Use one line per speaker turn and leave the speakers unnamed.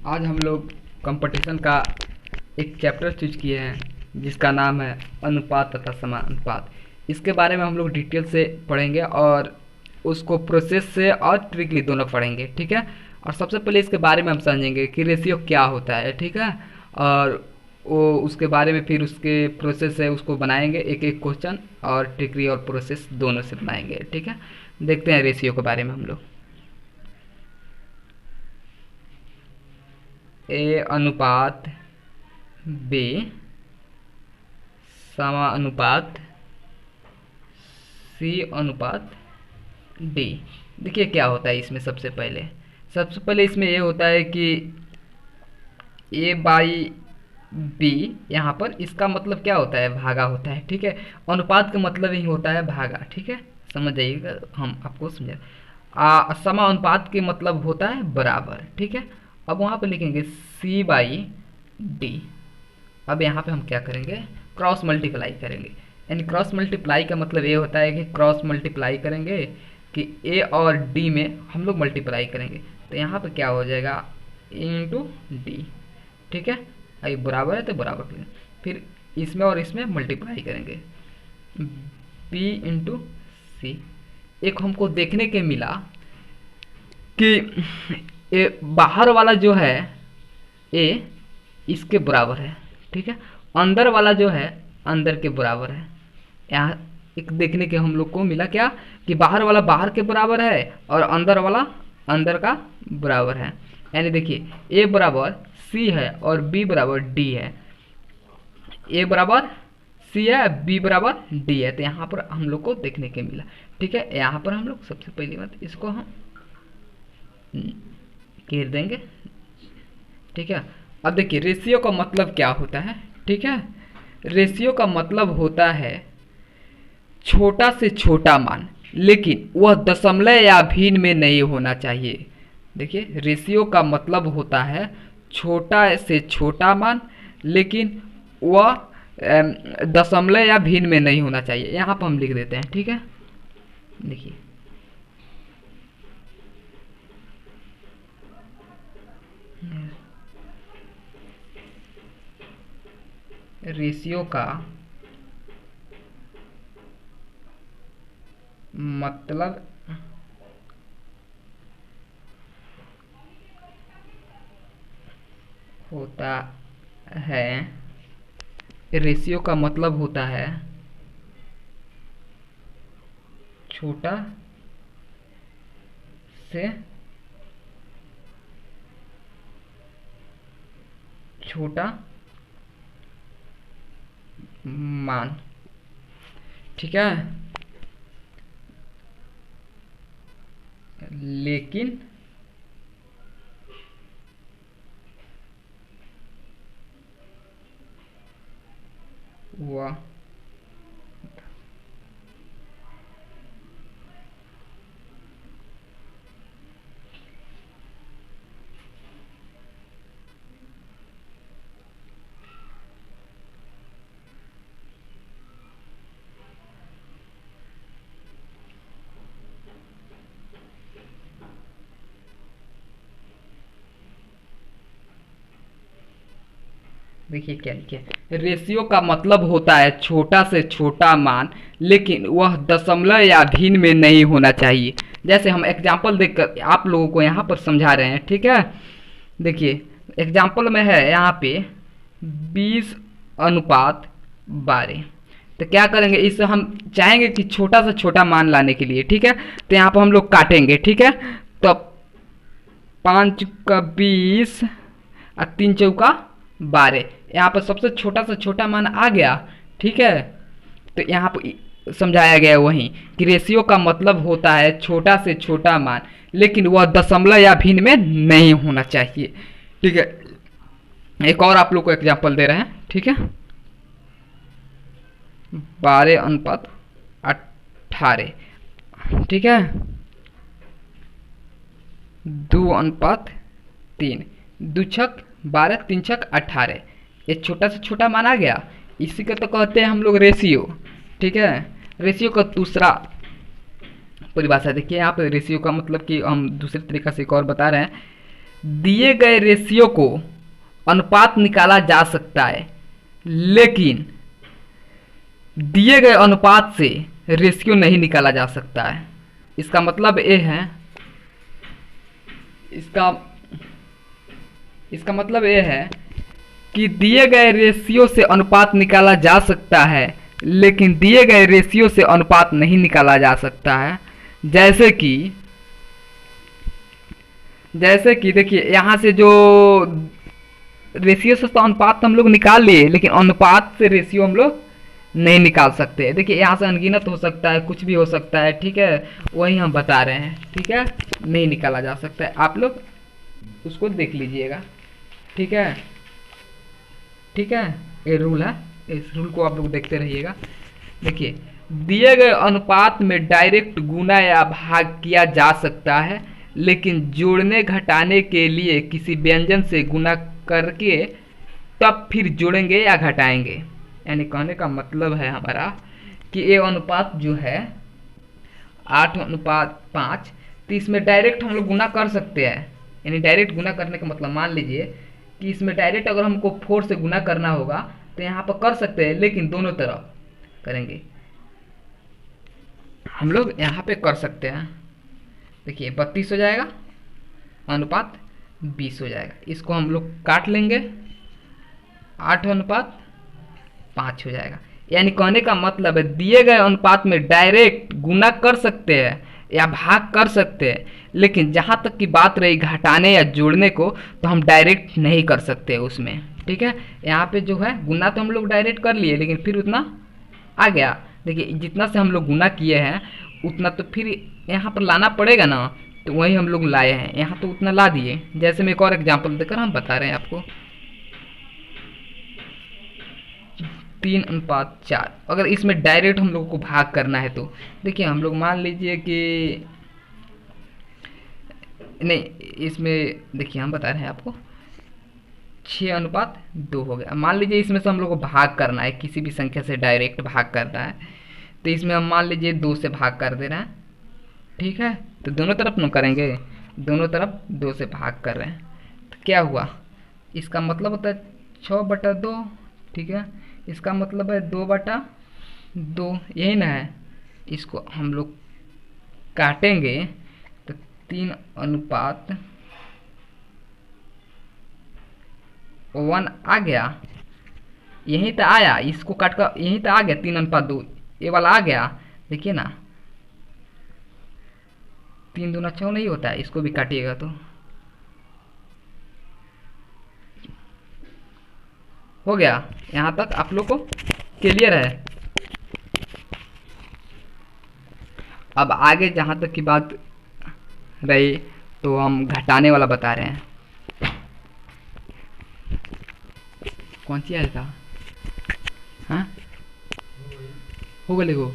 आज हम लोग कंपटीशन का एक चैप्टर चूज किए हैं जिसका नाम है अनुपात तथा समानुपात। इसके बारे में हम लोग डिटेल से पढ़ेंगे और उसको प्रोसेस से और ट्रिकली दोनों पढ़ेंगे, ठीक है। और सबसे पहले इसके बारे में हम समझेंगे कि रेशियो क्या होता है, ठीक है। और वो उसके बारे में फिर उसके प्रोसेस है उसको बनाएंगे, एक एक क्वेश्चन और ट्रिकली और प्रोसेस दोनों से बनाएंगे, ठीक है। देखते हैं रेशियो के बारे में हम लोग। ए अनुपात बी समानुपात सी अनुपात डी। देखिए क्या होता है इसमें। सबसे पहले इसमें ये होता है कि ए बाई बी, यहाँ पर इसका मतलब क्या होता है, भागा होता है, ठीक है। अनुपात का मतलब ही होता है भागा, ठीक है। समझ जाइएगा, हम आपको समझा। समानुपात के मतलब होता है बराबर, ठीक है। अब वहाँ पे लिखेंगे सी बाई डी। अब यहाँ पे हम क्या करेंगे, क्रॉस मल्टीप्लाई करेंगे। यानी क्रॉस मल्टीप्लाई का मतलब ये होता है कि क्रॉस मल्टीप्लाई करेंगे कि ए और डी में हम लोग मल्टीप्लाई करेंगे। तो यहाँ पे क्या हो जाएगा, इंटू डी, ठीक है। ये बराबर है तो बराबर करेंगे, फिर इसमें और इसमें मल्टीप्लाई करेंगे, बी इंटू सी। एक हमको देखने के मिला कि ये बाहर वाला जो है ए इसके बराबर है, ठीक है। अंदर वाला जो है अंदर के बराबर है। यहाँ एक देखने के हम लोग को मिला क्या, कि बाहर वाला बाहर के बराबर है और अंदर वाला अंदर का बराबर है। यानी देखिए ए बराबर सी है और बी बराबर डी है। ए बराबर सी है, बी बराबर डी है। तो यहाँ पर हम लोग को देखने के मिला, ठीक है। यहाँ पर हम लोग सबसे पहली बात इसको हम घेर देंगे, ठीक है। अब देखिए रेशियो का मतलब क्या होता है, ठीक है। रेशियो का मतलब होता है छोटा से छोटा मान, लेकिन वह दशमलव या भिन्न में नहीं होना चाहिए। देखिए रेशियो का मतलब होता है छोटा से छोटा मान, लेकिन वह दशमलव या भिन्न में नहीं होना चाहिए। यहाँ पर हम लिख देते हैं, ठीक है। देखिए रेशियो का मतलब होता है, रेशियो का मतलब होता है छोटा से छोटा मान, ठीक है। लेकिन वह देखिए क्या लिखे, रेशियो का मतलब होता है छोटा से छोटा मान, लेकिन वह दशमलव या भिन्न में नहीं होना चाहिए। जैसे हम एग्जाम्पल देखकर आप लोगों को यहाँ पर समझा रहे हैं, ठीक है। देखिए एग्जाम्पल में है यहाँ पे 20:12। तो क्या करेंगे, इससे हम चाहेंगे कि छोटा से छोटा मान लाने के लिए, ठीक है। तो यहाँ पर हम लोग काटेंगे, ठीक है। तो 5 का 20 और 3 चौका 12। यहाँ पर सबसे छोटा से छोटा मान आ गया, ठीक है। तो यहाँ पर समझाया गया है वहीं कि रेशियो का मतलब होता है छोटा से छोटा मान, लेकिन वह दशमलव या भिन्न में नहीं होना चाहिए, ठीक है। एक और आप लोग को एग्जांपल दे रहे हैं, ठीक है। 12:18, ठीक है। 2:3, 2 छक 12, 3 छक 18। ये छोटा से छोटा मान आ गया, इसी को तो कहते हैं हम लोग रेशियो, ठीक है। रेशियो का दूसरा परिभाषा देखिए यहाँ पे, रेशियो का मतलब कि हम दूसरे तरीका से एक और बता रहे हैं दिए गए रेशियो को अनुपात निकाला जा सकता है, लेकिन दिए गए अनुपात से रेशियो नहीं निकाला जा सकता है। इसका मतलब ये है, इसका मतलब ये है कि दिए गए रेशियो से अनुपात निकाला जा सकता है, लेकिन दिए गए रेशियो से अनुपात नहीं निकाला जा सकता है। जैसे कि देखिए यहाँ से जो रेशियो से तो अनुपात हम लोग निकाल लिए, लेकिन अनुपात से रेशियो हम लोग नहीं निकाल सकते। देखिए यहाँ से अनगिनत हो सकता है, कुछ भी हो सकता है, ठीक है, वही हम बता रहे हैं, ठीक है, नहीं निकाला जा सकता है। आप लोग उसको देख लीजिएगा, ठीक है, ठीक है, ये रूल है, इस रूल को आप लोग देखते रहिएगा। देखिए, दिए गए अनुपात में डायरेक्ट गुना या भाग किया जा सकता है, लेकिन जोड़ने घटाने के लिए किसी व्यंजन से गुना करके तब फिर जोड़ेंगे या घटाएंगे। यानी कहने का मतलब है हमारा कि ये अनुपात जो है 8:5, तो इसमें डायरेक्ट हम लोग गुना कर सकते हैं। यानी डायरेक्ट गुना करने का मतलब मान लीजिए कि इसमें डायरेक्ट अगर हमको 4 से गुना करना होगा तो यहाँ पर कर सकते हैं, लेकिन दोनों तरफ करेंगे, हम लोग यहाँ पे कर सकते हैं। देखिए 32 हो जाएगा, अनुपात 20 हो जाएगा। इसको हम लोग काट लेंगे, 8:5 हो जाएगा। यानी कहने का मतलब है दिए गए अनुपात में डायरेक्ट गुना कर सकते हैं या भाग कर सकते हैं, लेकिन जहाँ तक की बात रही घटाने या जोड़ने को, तो हम डायरेक्ट नहीं कर सकते उसमें, ठीक है। यहाँ पे जो है गुना तो हम लोग डायरेक्ट कर लिए, लेकिन फिर उतना आ गया। देखिए जितना से हम लोग गुना किए हैं उतना तो फिर यहाँ पर लाना पड़ेगा ना, तो वही हम लोग लाए हैं, यहाँ तो उतना ला दिए। जैसे मैं एक और एग्जांपल देकर हम बता रहे हैं आपको, 3:4। अगर इसमें डायरेक्ट हम लोगों को भाग करना है तो देखिए हम लोग मान लीजिए कि नहीं, इसमें देखिए हम बता रहे हैं आपको 6:2 हो गया। मान लीजिए इसमें से हम लोग को भाग करना है, किसी भी संख्या से डायरेक्ट भाग करना है, तो इसमें हम मान लीजिए 2 से भाग कर दे रहे हैं, ठीक है। तो दोनों तरफ न करेंगे, दोनों तरफ 2 से भाग कर रहे हैं, तो क्या हुआ, इसका मतलब होता है 6/2, ठीक है। इसका मतलब है 2/2, यही ना है। इसको हम लोग काटेंगे तो 3:1 आ गया, यहीं तो आया, इसको काट कर यहीं तो आ गया 3:2, ये वाला आ गया। देखिए ना 3 दूना 6 नहीं होता है, इसको भी काटिएगा तो हो गया। यहाँ तक आप लोग को क्लियर है। अब आगे जहाँ तक की बात रही तो हम घटाने वाला बता रहे हैं। कौन सी आया था, हाँ हो गए को